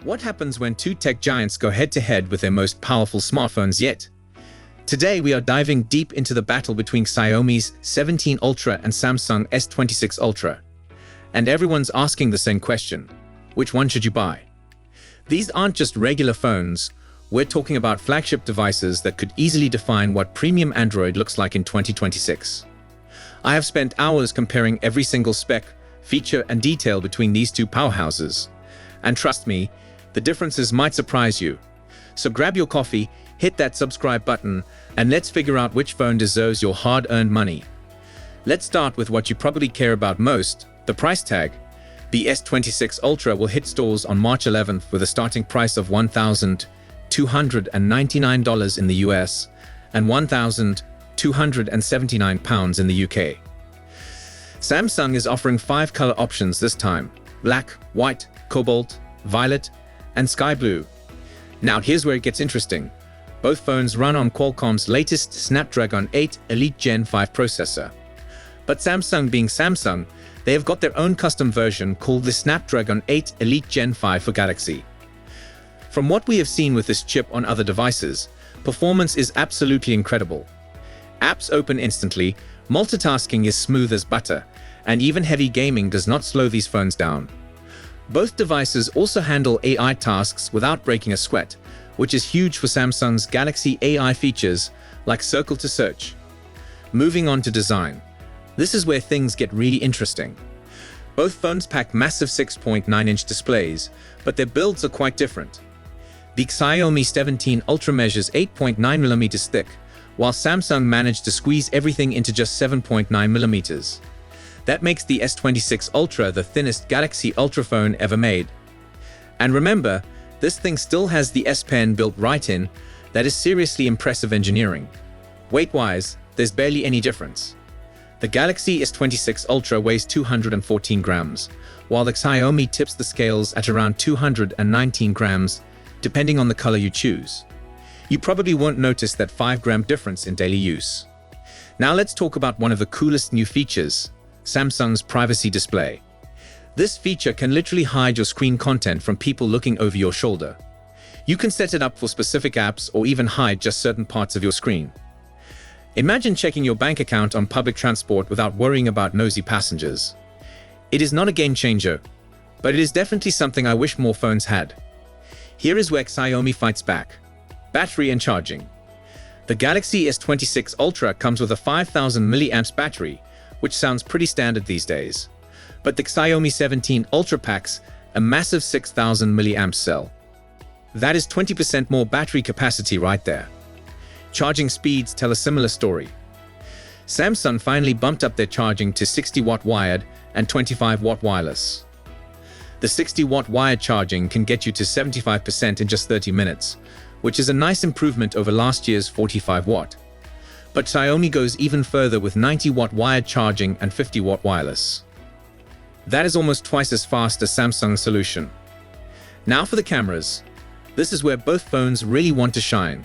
What happens when two tech giants go head-to-head with their most powerful smartphones yet? Today we are diving deep into the battle between Xiaomi's 17 Ultra and Samsung S26 Ultra. And everyone's asking the same question: which one should you buy? These aren't just regular phones, we're talking about flagship devices that could easily define what premium Android looks like in 2026. I have spent hours comparing every single spec, feature and detail between these two powerhouses. And trust me, the differences might surprise you. So grab your coffee, hit that subscribe button, and let's figure out which phone deserves your hard-earned money. Let's start with what you probably care about most, the price tag. The S26 Ultra will hit stores on March 11th with a starting price of $1,299 in the US and £1,279 in the UK. Samsung is offering 5 color options this time: black, white, cobalt, violet, and sky blue. Now here's where it gets interesting. Both phones run on Qualcomm's latest Snapdragon 8 Elite Gen 5 processor. But Samsung being Samsung, they have got their own custom version called the Snapdragon 8 Elite Gen 5 for Galaxy. From what we have seen with this chip on other devices, performance is absolutely incredible. Apps open instantly, multitasking is smooth as butter, and even heavy gaming does not slow these phones down. Both devices also handle AI tasks without breaking a sweat, which is huge for Samsung's Galaxy AI features like Circle to Search. Moving on to design. This is where things get really interesting. Both phones pack massive 6.9-inch displays, but their builds are quite different. The Xiaomi 17 Ultra measures 8.9mm thick, while Samsung managed to squeeze everything into just 7.9mm. That makes the S26 Ultra the thinnest Galaxy Ultra phone ever made. And remember, this thing still has the S Pen built right in. That is seriously impressive engineering. Weight-wise, there's barely any difference. The Galaxy S26 Ultra weighs 214 grams, while the Xiaomi tips the scales at around 219 grams, depending on the color you choose. You probably won't notice that 5-gram difference in daily use. Now let's talk about one of the coolest new features: Samsung's privacy display. This feature can literally hide your screen content from people looking over your shoulder. You can set it up for specific apps or even hide just certain parts of your screen. Imagine checking your bank account on public transport without worrying about nosy passengers. It is not a game changer, but it is definitely something I wish more phones had. Here is where Xiaomi fights back: battery and charging. The Galaxy S26 Ultra comes with a 5000 mAh battery, which sounds pretty standard these days. But the Xiaomi 17 Ultra packs a massive 6000 mAh cell. That is 20% more battery capacity right there. Charging speeds tell a similar story. Samsung finally bumped up their charging to 60-watt wired and 25-watt wireless. The 60-watt wired charging can get you to 75% in just 30 minutes, which is a nice improvement over last year's 45-watt. But Xiaomi goes even further with 90-watt wired charging and 50-watt wireless. That is almost twice as fast as Samsung's solution. Now for the cameras. This is where both phones really want to shine.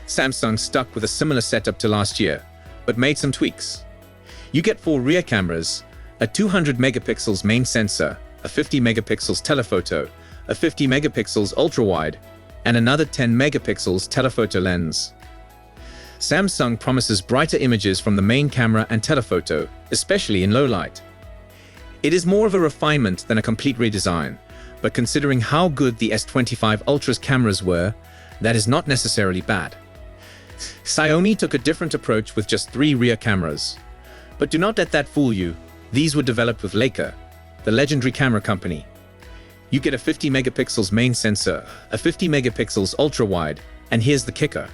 Samsung stuck with a similar setup to last year, but made some tweaks. You get 4 rear cameras, a 200 megapixels main sensor, a 50 megapixels telephoto, a 50 megapixels ultra-wide, and another 10 megapixels telephoto lens. Samsung promises brighter images from the main camera and telephoto, especially in low light. It is more of a refinement than a complete redesign, but considering how good the S25 Ultra's cameras were, that is not necessarily bad. Xiaomi took a different approach with just 3 rear cameras. But do not let that fool you. These were developed with Leica, the legendary camera company. You get a 50 megapixels main sensor, a 50 megapixels ultra-wide, and here's the kicker: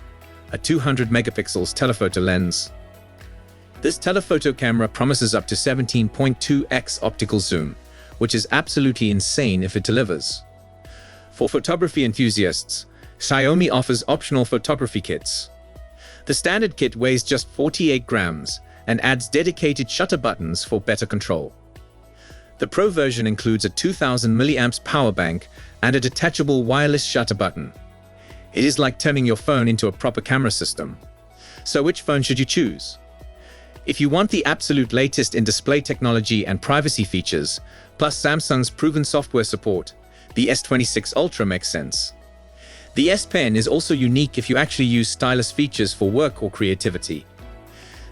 a 200 megapixels telephoto lens. This telephoto camera promises up to 17.2x optical zoom, which is absolutely insane if it delivers. For photography enthusiasts, Xiaomi offers optional photography kits. The standard kit weighs just 48 grams and adds dedicated shutter buttons for better control. The Pro version includes a 2000 mAh power bank and a detachable wireless shutter button. It is like turning your phone into a proper camera system. So which phone should you choose? If you want the absolute latest in display technology and privacy features, plus Samsung's proven software support, The S26 Ultra makes sense. The S Pen is also unique if you actually use stylus features for work or creativity.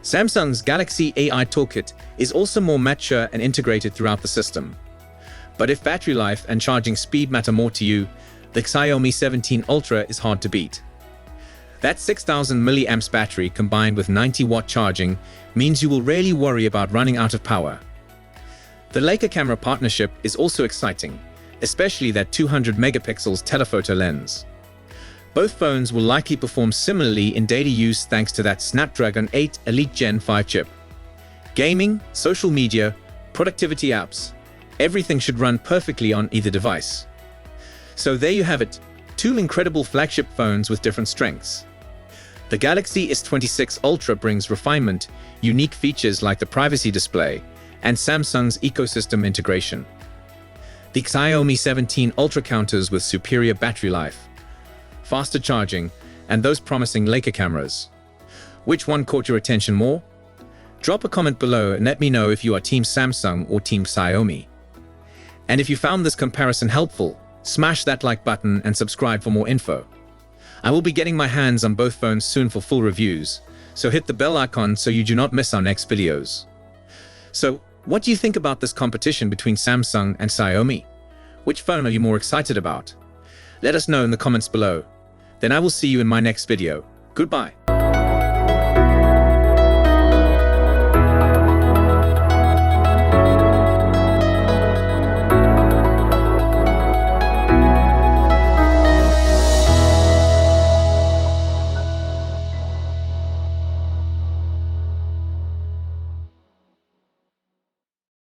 Samsung's Galaxy AI Toolkit is also more mature and integrated throughout the system. But if battery life and charging speed matter more to you, the Xiaomi 17 Ultra is hard to beat. That 6000 mAh battery combined with 90-watt charging means you will rarely worry about running out of power. The Leica camera partnership is also exciting, especially that 200 megapixels telephoto lens. Both phones will likely perform similarly in daily use thanks to that Snapdragon 8 Elite Gen 5 chip. Gaming, social media, productivity apps, everything should run perfectly on either device. So there you have it, two incredible flagship phones with different strengths. The Galaxy S26 Ultra brings refinement, unique features like the privacy display, and Samsung's ecosystem integration. The Xiaomi 17 Ultra counters with superior battery life, faster charging, and those promising Leica cameras. Which one caught your attention more? Drop a comment below and let me know if you are Team Samsung or Team Xiaomi. And if you found this comparison helpful, smash that like button and subscribe for more info. I will be getting my hands on both phones soon for full reviews, so hit the bell icon so you do not miss our next videos. So, what do you think about this competition between Samsung and Xiaomi? Which phone are you more excited about? Let us know in the comments below. Then I will see you in my next video. Goodbye.